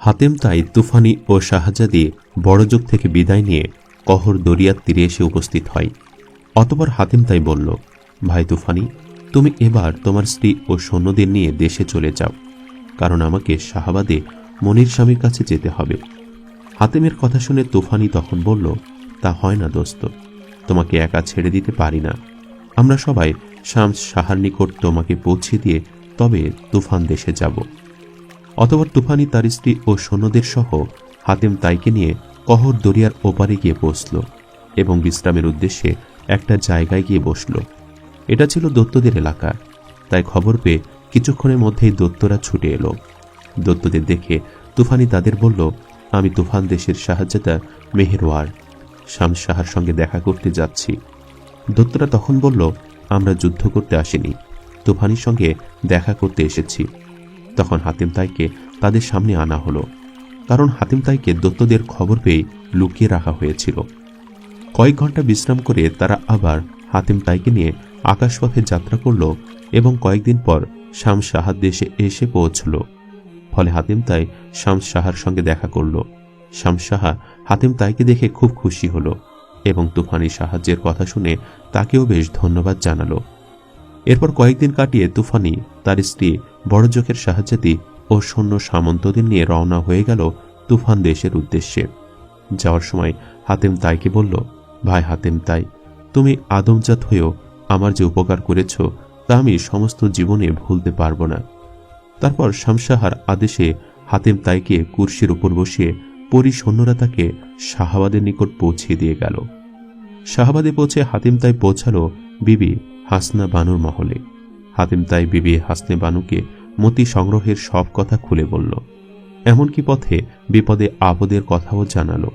হাতেম তাই তুফানি ও শাহজাদি বড়যোগ থেকে বিদায় নিয়ে কহর দরিয়ার তীরে এসে উপস্থিত হয়। অতঃপর হাতেম তাই বলল, ভাই তুফানি, তুমি এবার তোমার স্ত্রী ও সৈন্যদের নিয়ে দেশে চলে যাও, কারণ আমাকে শাহাবাদে মনির স্বামীর কাছে যেতে হবে। হাতেমের কথা শুনে তুফানি তখন বলল, তা হয় না দোস্ত, তোমাকে একা ছেড়ে দিতে পারি না। আমরা সবাই শামস শাহার নিকট তোমাকে পৌঁছে দিয়ে তবে তুফান দেশে যাব। অতঃপর তুফানি তার স্ত্রী ও সৈন্যদের সহ হাতেম তাইকে নিয়ে কহর দরিয়ার ওপারে গিয়ে বসল এবং বিশ্রামের উদ্দেশ্যে একটা জায়গায় গিয়ে বসল। এটা ছিল দৈত্যদের এলাকা, তাই খবর পেয়ে কিছুক্ষণের মধ্যেই দৈত্যরা ছুটে এলো। দৈত্যদের দেখে তুফানি তাদের বলল, আমি তুফান দেশের শাহজাদা মেহেরওয়ার শামস শাহার সঙ্গে দেখা করতে যাচ্ছি। দৈত্যরা তখন বলল, আমরা যুদ্ধ করতে আসিনি, তুফানির সঙ্গে দেখা করতে এসেছি। তখন হাতেম তাইকে তাদের সামনে আনা হলো, কারণ হাতেম তাইকে দৈত্যদের খবর পেয়ে লুকিয়ে রাখা হয়েছিল। কয়েক ঘন্টা বিশ্রাম করে তারা আবার হাতেম তাইকে নিয়ে আকাশপথে যাত্রা করল এবং কয়েকদিন পর শামস শাহার দেশে এসে পৌঁছল। ফলে হাতেম তাই শামস শাহার সঙ্গে দেখা করল। শামস শাহা হাতেম তাইকে দেখে খুব খুশি হল এবং তুফানির সাহায্যের কথা শুনে তাকেও বেশ ধন্যবাদ জানালো। এরপর কয়েকদিন কাটিয়ে তুফানি তার স্ত্রী বড়জোখের শাহজাদি ও সৈন্য সামন্তদের নিয়ে রওনা হয়ে গেল তুফান দেশের উদ্দেশ্যে। যাওয়ার সময় হাতেম তাইকে বলল, ভাই হাতেম তাই, তুমি আদমজাত হয়েও আমার যে উপকার করেছ তা আমি সমস্ত জীবনে ভুলতে পারব না। তারপর শামসাহার আদেশে হাতেম তাইকে কুরসির উপর বসিয়ে পরি সৈন্যরা তাকে শাহাবাদের নিকট পৌঁছিয়ে দিয়ে গেল। শাহাবাদে পৌঁছে হাতেম তাই পৌঁছালো বিবি হাসনা বানুর মহলে। হাতেম তাই বিবি হাসনে বানুকে মতি সংগ্রহের সব কথা খুলে বলল, এমনকি পথে বিপদে আপদের কথাও জানালো।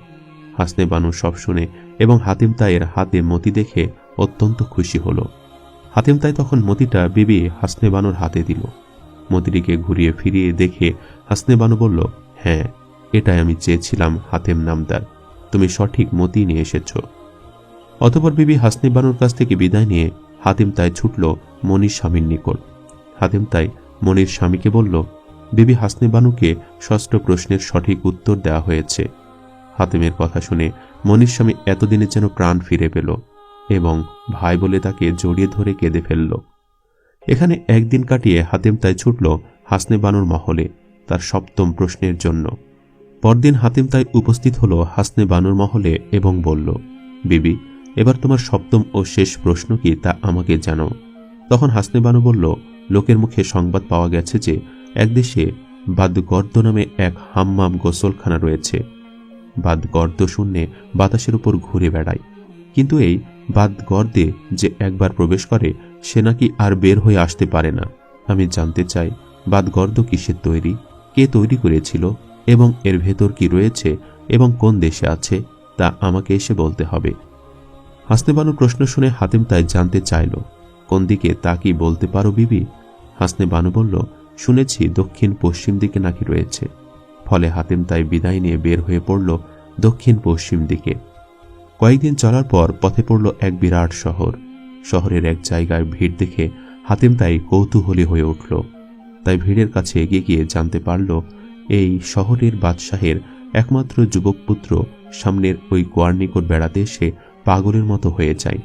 হাসনে বানু সব শুনে এবং হাতেম তাইয়ের হাতে মতি দেখে অত্যন্ত খুশি হল। হাতেম তাই তখন মতিটা বিবি হাসনে বানুর হাতে দিল। মতিটিকে ঘুরিয়ে ফিরিয়ে দেখে হাসনে বানু বলল, হ্যাঁ, এটাই আমি চেয়েছিলাম হাতেম নামদার, তুমি সঠিক মতি নিয়ে এসেছ। অতঃপর বিবি হাসনে বানুর কাছ থেকে বিদায় নিয়ে হাতেম তাই ছুটল মনির স্বামীর নিকট। হাতেম তাই মনির স্বামীকে বলল, বিবি হাসনে বানুকে ষষ্ঠ প্রশ্নের সঠিক উত্তর দেওয়া হয়েছে। হাতেমের কথা শুনে মনির স্বামী এতদিনের যেন প্রাণ ফিরে পেল এবং ভাই বলে তাকে জড়িয়ে ধরে কেঁদে ফেলল। এখানে একদিন কাটিয়ে হাতেম তাই ছুটল হাসনে বানুর মহলে তার সপ্তম প্রশ্নের জন্য। পরদিন হাতেম তাই উপস্থিত হল হাসনে বানুর মহলে এবং বলল, বিবি, এবার তোমার সপ্তম ও শেষ প্রশ্ন কি তা আমাকে জানাও। তখন হাসনে বানু বলল, লোকের মুখে সংবাদ পাওয়া গেছে যে এক দেশে বাদগর্দ নামে এক হাম্মাম গোসলখানা রয়েছে। বাদগর্দ শূন্যে বাতাসের উপর ঘুরে বেড়ায়, কিন্তু এই বাদগর্দে যে একবার প্রবেশ করে সে নাকি আর বের হয়ে আসতে পারে না। আমি জানতে চাই বাদগর্দ কিসের তৈরি, কে তৈরি করেছিল এবং এর ভেতর কি রয়েছে এবং কোন দেশে আছে তা আমাকে এসে বলতে হবে। হাসনে বানু প্রশ্ন শুনে হাতেম তাই জানতে চাইল, কোন দিকে তা কি বলতে পারো বিবি? হাসনে বানু বলল, শুনেছি দক্ষিণ পশ্চিম দিকে নাকি রয়েছে। ফলে হাতেম তাই বিদায় নিয়ে বের হয়ে পড়ল দক্ষিণ পশ্চিম দিকে। কয়েকদিন চলার পর পথে পড়ল এক বিরাট শহর। শহরের এক জায়গায় ভিড় দেখে হাতেম তাই কৌতূহলী হয়ে উঠল। তাই ভিড়ের কাছে এগিয়ে গিয়ে জানতে পারল এই শহরের বাদশাহের একমাত্র যুবক পুত্র সামনের ওই কুয়ার নিকট বেড়াতে এসে পাগলের মতো হয়ে যায়।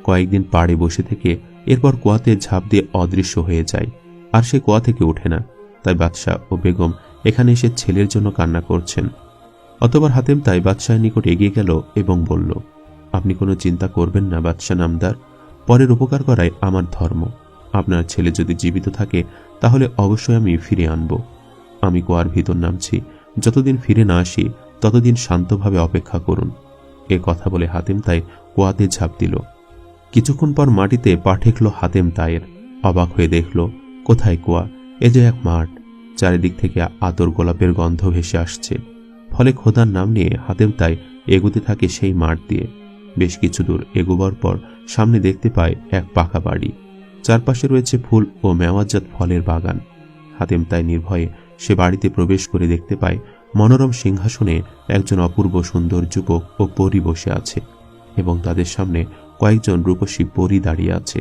কয়েকদিন পাড়ে বসে থেকে এরপর কুয়াতে ঝাঁপ দিয়ে অদৃশ্য হয়ে যায়, আর সে কুয়া থেকে ওঠে না। তাই বাদশাহ ও বেগম এখানে এসে ছেলের জন্য কান্না করছেন। অতঃপর হাতেম তাই বাদশাহের নিকট এগিয়ে গেল এবং বলল, আপনি কোনো চিন্তা করবেন না বাদশাহ নামদার, পরের উপকার করাই আমার ধর্ম। আপনার ছেলে যদি জীবিত থাকে তাহলে অবশ্যই আমি ফিরে আনব। আমি কুয়ার ভিতর নামছি, যতদিন ফিরে না আসি ততদিন শান্তভাবে অপেক্ষা করুন। এ কথা বলে হাতেম তাই কুয়াতে ঝাঁপ দিল। কিছুক্ষণ পর মাটিতে পা ঠেকল হাতেম তাইয়ের। অবাক হয়ে দেখল, কোথায় কুয়া? এ যে এক মাঠ, চারিদিক থেকে আতর গোলাপের গন্ধ ভেসে আসছে। ফলে খোদার নাম নিয়ে হাতেম তাই এগুতে থাকে সেই মাঠ দিয়ে। বেশ কিছু দূর এগোবার পর সামনে দেখতে পায় এক পাকা বাড়ি, চারপাশে রয়েছে ফুল ও মেওয়াজাত ফলের বাগান। হাতেম তাই নির্ভয়ে সে বাড়িতে প্রবেশ করে দেখতে পায় মনোরম সিংহাসনে একজন অপূর্ব সুন্দর যুবক ও পরী বসে আছে এবং তাদের সামনে কয়েকজন রূপসী পরী দাঁড়িয়ে আছে।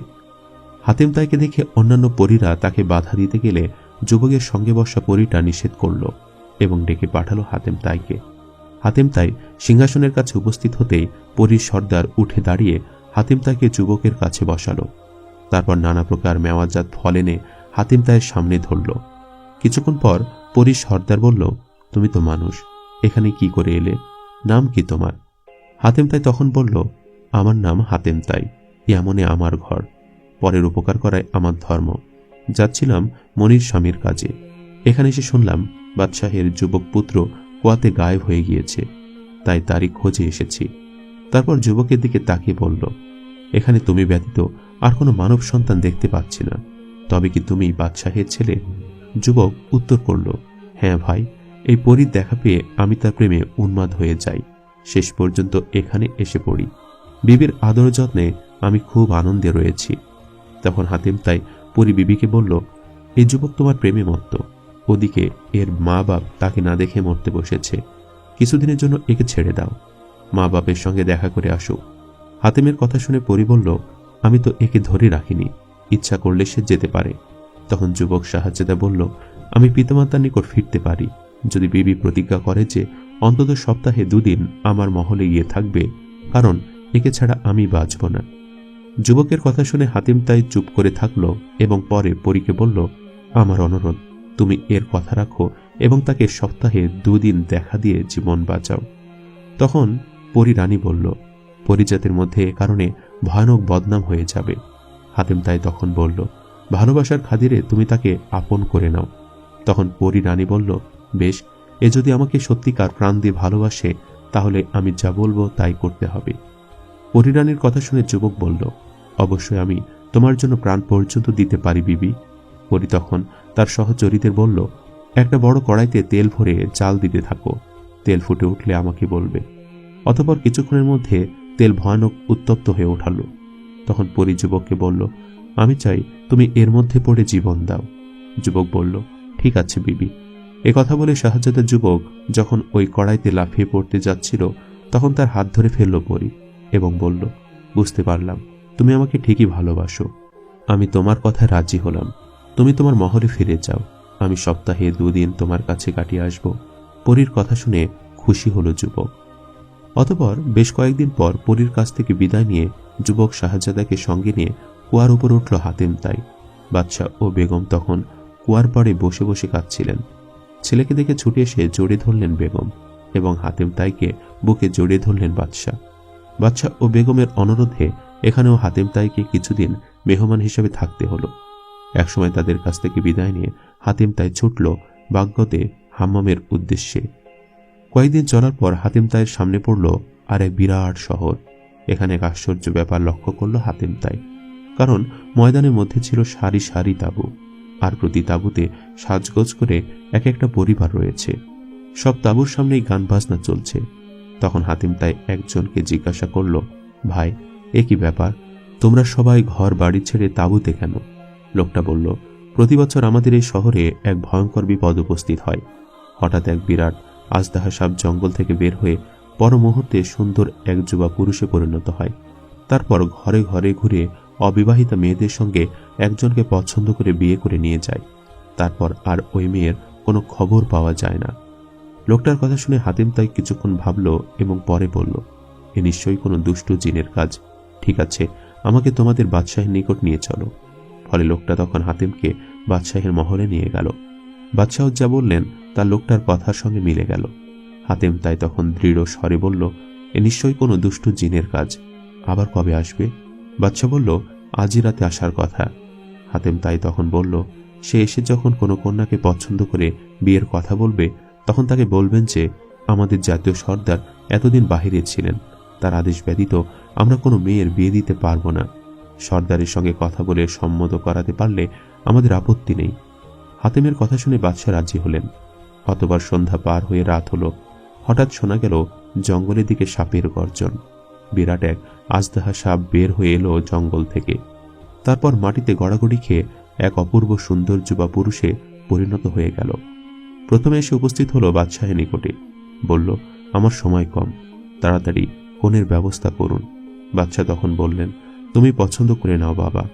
হাতেম তাইকে দেখে অন্যান্য পরীরা তাকে বাধা দিতে গেলে যুবকের সঙ্গে বসা পরীটা নিষেধ করল এবং ডেকে পাঠালো হাতেম তাইকে। হাতেম তাই সিংহাসনের কাছে উপস্থিত হতেই পরীর সর্দার উঠে দাঁড়িয়ে হাতেম তাইকে যুবকের কাছে বসালো। তারপর নানা প্রকার মেওয়াজাত ফল এনে হাতেম তাইয়ের সামনে ধরল। কিছুক্ষণ পর পরীর সর্দার বলল, তুমি তো মানুষ, এখানে কি করে এলে? নাম কি তোমার? হাতেম তাই তখন বলল, আমার নাম হাতেম তাই, এমনে আমার ঘর, পরের উপকার করাই আমার ধর্ম। যাচ্ছিলাম মনির স্বামীর কাজে, এখানে এসে শুনলাম বাদশাহের যুবক পুত্র কুয়াতে গায়েব হয়ে গিয়েছে, তাই তারই খোঁজে এসেছি। তারপর যুবকের দিকে তাকিয়ে বলল, এখানে তুমি ব্যতীত আর কোনো মানব সন্তান দেখতে পাচ্ছি না, তবে কি তুমি বাদশাহের ছেলে? যুবক উত্তর করল, হ্যাঁ ভাই, এই পরীর দেখা পেয়ে আমি তার প্রেমে উন্মাদ হয়ে যাই, শেষ পর্যন্ত এখানে এসে পড়ি। বিবির আদর যত্নে আমি খুব আনন্দে রয়েছি। তখন হাতেম তাই পরী বিবিকে বলল, এই যুবক তোমার প্রেমে মত্ত, ওদিকে এর মা বাপ তাকে না দেখে মরতে বসেছে, কিছুদিনের জন্য একে ছেড়ে দাও, মা বাপের সঙ্গে দেখা করে আসুক। হাতেমের কথা শুনে পরী বলল, আমি তো একে ধরে রাখিনি, ইচ্ছা করলে সে যেতে পারে। তখন যুবক সাহায্যতা বলল, আমি পিতামাতার নিকট ফিরতে পারি, যদি বিবি প্রতিজ্ঞা করে যে অন্তত সপ্তাহে 2 দিন আমার মহলে গিয়ে থাকবে, কারণ একে ছাড়া আমি বাঁচব না। যুবকের কথা শুনে হাতিম তাই চুপ করে থাকল এবং পরে পরীকে বলল, আমার অনুরোধ, তুমি এর কথা রাখো এবং তাকে সপ্তাহে 2 দিন দেখা দিয়ে জীবন বাঁচাও। তখন পরী রানী বলল, পরিজাতের মধ্যে এ কারণে ভয়ানক বদনাম হয়ে যাবে। হাতিম তাই তখন বলল, ভালোবাসার খাতিরে তুমি তাকে আপন করে নাও। তখন পরী রানী বলল, বেশ, এ যদি আমাকে সত্যিকার প্রাণ দিয়ে ভালোবাসে তাহলে আমি যা বলবো তাই করতে হবে। পরী রানীর কথা শুনে যুবক বলল, অবশ্যই আমি তোমার জন্য প্রাণ পর্যন্ত দিতে পারি বিবি। পরী তখন তার সহচরীদের বলল, একটা বড় কড়াইতে তেল ভরে জাল দিতে থাকো, তেল ফুটে উঠলে আমাকে বলবে। অতঃপর কিছুক্ষণের মধ্যে তেল ভয়ানক উত্তপ্ত হয়ে উঠালো। তখন পরী যুবককে বলল, আমি চাই তুমি এর মধ্যে পড়ে জীবন দাও। যুবক বলল, ঠিক আছে বিবি। এ কথা বলে শাহজাদা যুবক যখন ওই কড়াইতে লাফিয়ে পড়তে যাচ্ছিল তখন তার হাত ধরে ফেলল পরী এবং বলল, বুঝতে পারলাম তুমি আমাকে ঠিকই ভালোবাসো, আমি তোমার কথায় রাজি হলাম। তুমি তোমার মহলে ফিরে যাও, আমি সপ্তাহে 2 দিন তোমার কাছে কাটিয়ে আসব। পরীর কথা শুনে খুশি হলো যুবক। অতঃপর বেশ কয়েকদিন পর পরীর কাছ থেকে বিদায় নিয়ে যুবক শাহজাদাকে সঙ্গে নিয়ে কুয়ার উপর উঠল হাতেম তাই। বাদশাহ ও বেগম তখন কুয়ার পাড়ে বসে বসে কাঁদছিলেন। ছেলেকে দেখে ছুটে এসে জড়িয়ে ধরলেন বেগম এবং হাতেম তাইকে বুকে জড়িয়ে ধরলেন বাদশাহ। বাদশাহ ও বেগমের অনুরোধে এখানেও হাতেম তাইকে কিছুদিন মেহমান হিসেবে থাকতে হলো। একসময় তাদের কাছ থেকে বিদায় নিয়ে হাতেম তাই ছুটল বাগদতে হাম্মামের উদ্দেশ্যে। কয়েকদিন চলার পর হাতেম তাইয়ের সামনে পড়ল আর এক বিরাট শহর। এখানে এক আশ্চর্য ব্যাপার লক্ষ্য করল হাতেম তাই, কারণ ময়দানের মধ্যে ছিল সারি সারি তাঁবু, আর প্রতি তাঁবুতে সাজগোজ করে এক একটা পরিবার রয়েছে। সব তাঁবুর সামনেই গান বাজনা চলছে। তখন হাতেম তাই একজনকে জিজ্ঞাসা করল, ভাই, এ কি ব্যাপার, তোমরা সবাই ঘর বাড়ি ছেড়ে তাঁবুতে কেন? লোকটা বলল, প্রতি বছর আমাদের এই শহরে এক ভয়ঙ্কর বিপদ উপস্থিত হয়। হঠাৎ এক বিরাট আজদাহা সাপ জঙ্গল থেকে বের হয়ে পর মুহূর্তে সুন্দর এক যুবা পুরুষে পরিণত হয়। তারপর ঘরে ঘরে ঘুরে অবিবাহিতা মেয়েদের সঙ্গে একজনকে পছন্দ করে বিয়ে করে নিয়ে যায়। তারপর আর ওই মেয়ের কোনো খবর পাওয়া যায় না। লোকটার কথা শুনে হাতেম তাই কিছুক্ষণ ভাবল এবং পরে বলল, এ নিশ্চয়ই কোনো দুষ্ট জিনের কাজ। ঠিক আছে, আমাকে তোমাদের বাদশাহের নিকট নিয়ে চলো। ফলে লোকটা তখন হাতেমকে বাদশাহের মহলে নিয়ে গেল। বাদশাহ যা বললেন তা লোকটার কথার সঙ্গে মিলে গেল। হাতেম তাই তখন দৃঢ় স্বরে বলল, এ নিশ্চয়ই কোনো দুষ্ট জিনের কাজ। আবার কবে আসবে? বাদশাহ বলল, আজই রাতে আসার কথা। হাতেম তাই তখন বলল, সে এসে যখন কোনো কন্যাকে পছন্দ করে বিয়ের কথা বলবে তখন তাকে বলবেন যে আমাদের জাতীয় সর্দার এতদিন বাহিরে ছিলেন, তার আদেশ ব্যতীত আমরা কোনো মেয়ের বিয়ে দিতে পারবো না। সর্দারের সঙ্গে কথা বলে সম্মত করাতে পারলে আমাদের আপত্তি নেই। হাতেমের কথা শুনে বাদশাহ রাজি হলেন। কতবার সন্ধ্যা পার হয়ে রাত হলো। হঠাৎ শোনা গেল জঙ্গলের দিকে সাপের গর্জন। বিরাট এক আজদাহা সাপ বের হয়ে এলো জঙ্গল থেকে। তারপর মাটিতে গড়াগড়ি খেয়ে এক অপূর্ব সুন্দর যুবা পুরুষে পরিণত হয়ে গেল। প্রথমে এসে উপস্থিত হলো বাদশাহের নিকটে। বলল, আমার সময় কম, তাড়াতাড়ি কনের ব্যবস্থা করুন। বাদশাহ তখন বললেন, তুমি পছন্দ করে নাও বাবা।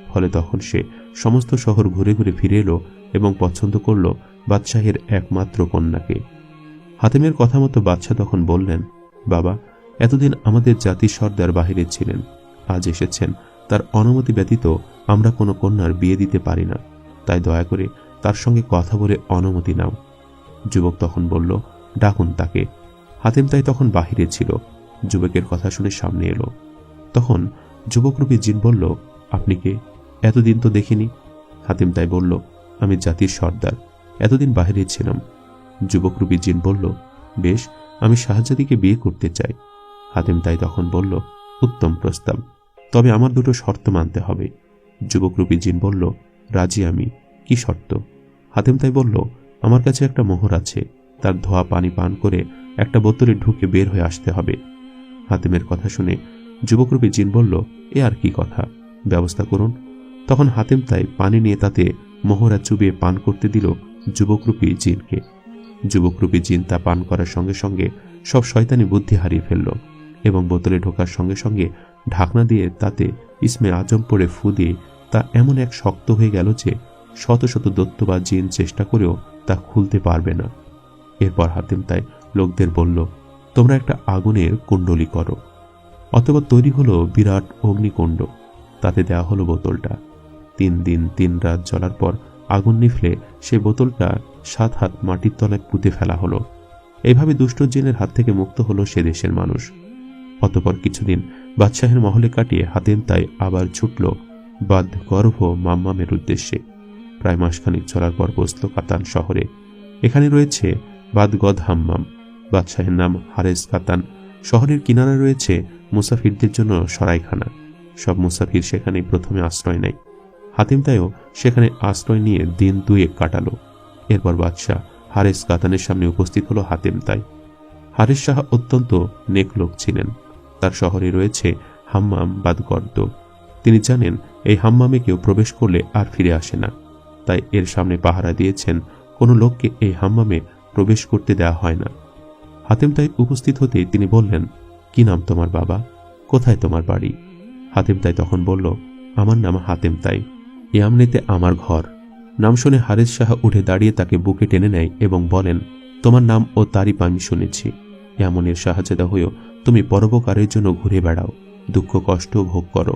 ফলে তখন সে সমস্ত শহর ঘুরে ঘুরে ফিরে এলো এবং পছন্দ করল বাদশাহের একমাত্র কন্যাকে। হাতেমের কথা মতো বাদশাহ তখন বললেন, বাবা, এতদিন আমাদের জাতির সর্দার বাহিরে ছিলেন, আজ এসেছেন, তার অনুমতি ব্যতীত আমরা কোনো কন্যার বিয়ে দিতে পারি না, তাই দয়া করে তার সঙ্গে কথা বলে অনুমতি নাও। যুবক তখন বলল, ডাকুন তাকে। হাতেম তাই তখন বাহিরে ছিল। যুবকের কথা শুনে সামনে এলো। তখন যুবকরূপী জিন বলল, আপনি কে? এতদিন তো দেখিনি। হাতেম তাই বলল, আমি জাতির সর্দার, এতদিন বাহিরে ছিলাম। যুবকরূপী জিন বলল, বেশ, আমি শাহজাদিকে বিয়ে করতে চাই। হাতেম তাই তখন বলল, উত্তম প্রস্তাব, তবে আমার দুটো শর্ত মানতে হবে। যুবকরূপী জিন বলল, রাজি আমি। কি শর্ত? হাতেম তাই বলল, আমার কাছে একটা মোহর আছে, তার ধোয়া পানি পান করে একটা বোতলে ঢুকে বের হয়ে আসতে হবে। হাতেমের কথা শুনে যুবকরূপী জিন বলল, এ আর কি কথা, ব্যবস্থা করুন। তখন হাতেম তাই পানি নিয়ে তাতে মোহরা চুবিয়ে পান করতে দিল যুবকরূপী জিনকে। যুবকরূপী জিন তা পান করার সঙ্গে সঙ্গে সব শয়তানি বুদ্ধি হারিয়ে ফেলল এবং বোতলে ঢোকার সঙ্গে সঙ্গে ঢাকনা দিয়ে তাতে ইসমে আজম পড়ে ফু দিয়ে তা এমন এক শক্ত হয়ে গেল যে শত শত দৈত্য বা জিন চেষ্টা করেও তা খুলতে পারবে না। এরপর হাতেম তাই লোকদের বলল, তোমরা একটা আগুনের কুণ্ডলী করো। অতঃপর তৈরি হলো বিরাট অগ্নিকুণ্ড, তাতে দেওয়া হলো বোতলটা। 3 দিন 3 রাত জ্বলার পর আগুন নিভলে সে বোতলটা 7 হাত মাটির তলায় পুঁতে ফেলা হলো। এইভাবে দুষ্ট জিনের হাত থেকে মুক্ত হলো সে দেশের মানুষ। অতঃপর কিছুদিন বাদশাহের মহলে কাটিয়ে হাতেম তাই আবার ছুটল বাদ গর্ভ মাম্মামের উদ্দেশ্যে। প্রায় মাসখানিক চলার পর পৌঁছল কাতান শহরে। এখানে রয়েছে বাদগদ হাম্মাম। বাদশাহের নাম হারেস কাতান। শহরের কিনারে রয়েছে মুসাফিরদের জন্য সরাইখানা। সব মুসাফির সেখানে প্রথমে আশ্রয় নেয়। হাতেম তাইও সেখানে আশ্রয় নিয়ে দিন 2 কাটালো। এরপর বাদশাহ হারেস কাতানের সামনে উপস্থিত হলো হাতেম তাই। হারেস শাহ অত্যন্ত নেক লোক ছিলেন। তার শহরে রয়েছে হাম্মাম বাদগর্দ। তিনি জানেন এই হাম্মামে কেউ প্রবেশ করলে আর ফিরে আসে না, তাই এর সামনে পাহারা দিয়েছেন, কোনো লোককে এই হাম্মামে প্রবেশ করতে দেওয়া হয় না। হাতেম তাই উপস্থিত হতেই তিনি বললেন, কি নাম তোমার বাবা? কোথায় তোমার বাড়ি? হাতেম তাই তখন বলল, আমার নাম হাতেম তাই, ইয়ামনিতে আমার ঘর। নাম শুনে হারেস শাহ উঠে দাঁড়িয়ে তাকে বুকে টেনে নেয় এবং বলেন, তোমার নাম ও তারিফ আমি শুনেছি। ইয়ামনের শাহজাদা হয়েও তুমি পরোপকারের জন্য ঘুরে বেড়াও, দুঃখ কষ্ট ভোগ করো।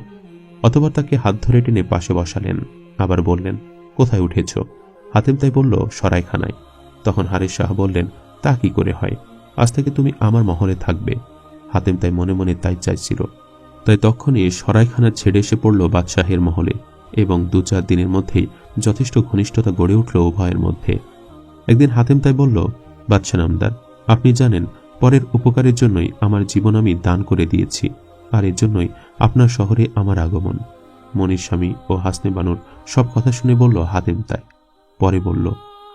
অতঃপর তাকে হাত ধরে টেনে পাশে বসালেন। আবার বললেন, কোথায় উঠেছ? হাতেম তাই বলল, সরাইখানায়। তখন হারেস শাহ বললেন, তা কি করে হয়? আজ থেকে তুমি আমার মহলে থাকবে। হাতেম তাই মনে মনে তাই চাইছিল। তাই তখনই সরাইখানা ছেড়ে এসে পড়ল বাদশাহের মহলে এবং 2-4 দিনের মধ্যেই যথেষ্ট ঘনিষ্ঠতা গড়ে উঠল উভয়ের মধ্যে। একদিন হাতেম তাই বলল, বাদশাহ নামদার, আপনি জানেন পরের উপকারের জন্যই আমার জীবন আমি দান করে দিয়েছি, আর এর জন্যই আপনার শহরে আমার আগমন। মনির স্বামী ও হাসনে বানুর সব কথা শুনে বলল হাতেম তাই। পরে বলল,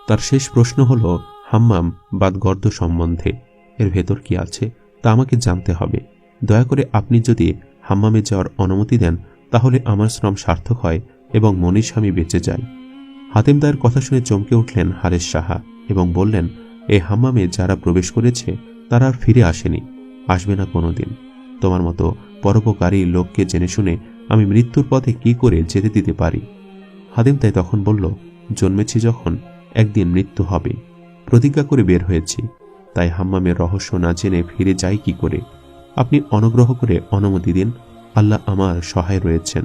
তার শেষ প্রশ্ন হলো হাম্মাম বাদগর্দ সম্বন্ধে। এর ভেতর কি আছে তা আমাকে জানতে হবে। দয়া করে আপনি যদি হাম্মামে যাওয়ার অনুমতি দেন তাহলে আমার শ্রম সার্থক হয় এবং মনির স্বামী বেঁচে যায়। হাতেম তাইয়ের কথা শুনে চমকে উঠলেন হারেস সাহা এবং বললেন, এই হাম্মামে যারা প্রবেশ করেছে তারা আর ফিরে আসেনি, আসবে না কোনোদিন। তোমার মতো পরোপকারী লোককে জেনে শুনে আমি মৃত্যুর পথে কি করে যেতে দিতে পারি? হাতেম তাই তখন বলল, জন্মেছি যখন একদিন মৃত্যু হবে, প্রতিজ্ঞা করে বের হয়েছি, তাই হাম্মামের রহস্য না জেনে ফিরে যাই কি করে? আপনি অনুগ্রহ করে অনুমতি দিন, আল্লাহ আমার সহায় রয়েছেন।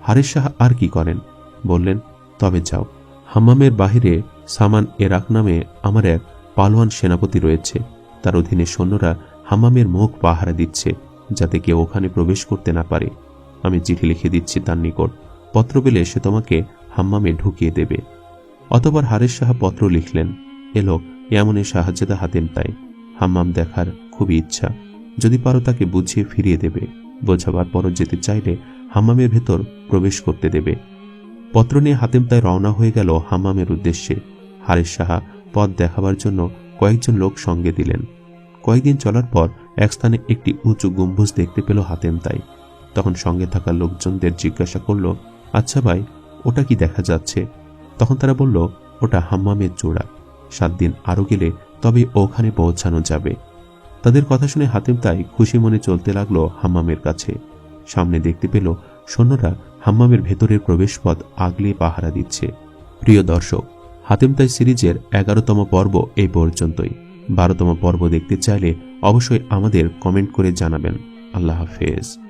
হারেস শাহ আর কি করেন, বললেন, তবে যাও। হাম্মামের বাহিরে সামান এরাক নামে আমার এক পালোয়ান সেনাপতি রয়েছে। তার অধীনে সৈন্যরা হাম্মামের মুখ পাহারা দিচ্ছে, যাতে কেউ ওখানে প্রবেশ করতে না পারে। আমি চিঠি লিখে দিচ্ছি তার নিকট, পত্র পেলে সে তোমাকে হাম্মামে ঢুকিয়ে দেবে। অতঃপর হারেস শাহ পত্র লিখলেন। এলো ইয়ামনের শাহজাদা হাতেম তাই। হাম্মাম দেখার খুবই ইচ্ছা, যদি পারো তাকে বুঝিয়ে ফিরিয়ে দেবে। বোঝাবার পরও যেতে চাইলে হাম্মামের ভেতর প্রবেশ করতে দেবে। পত্র নিয়ে হাতেম তাই রওনা হয়ে গেল হাম্মামের উদ্দেশ্যে। হারেস শাহ পথ দেখাবার জন্য কয়েকজন লোক সঙ্গে দিলেন। কয়েকদিন চলার পর এক স্থানে একটি উঁচু গম্বুজ দেখতে পেল হাতেম তাই। তখন সঙ্গে থাকা লোকজনদের জিজ্ঞাসা করল, আচ্ছা ভাই, ওটা কি দেখা যাচ্ছে? তখন তারা বলল, ওটা হাম্মামের চূড়া। 7 দিন আরো গেলে তবে ওখানে পৌঁছানো যাবে। তাদের কথা শুনে হাতেম তাই খুশি মনে চলতে লাগলো হাম্মামের কাছে। সামনে দেখতে পেল সৈন্যরা হাম্মামের ভেতরের প্রবেশপথ আগলে পাহারা দিচ্ছে। প্রিয় দর্শক, হাতেম তাই সিরিজের 11তম পর্ব এই পর্যন্তই। 12তম পর্ব দেখতে চাইলে অবশ্যই আমাদের কমেন্ট করে জানাবেন। আল্লাহ হাফেজ।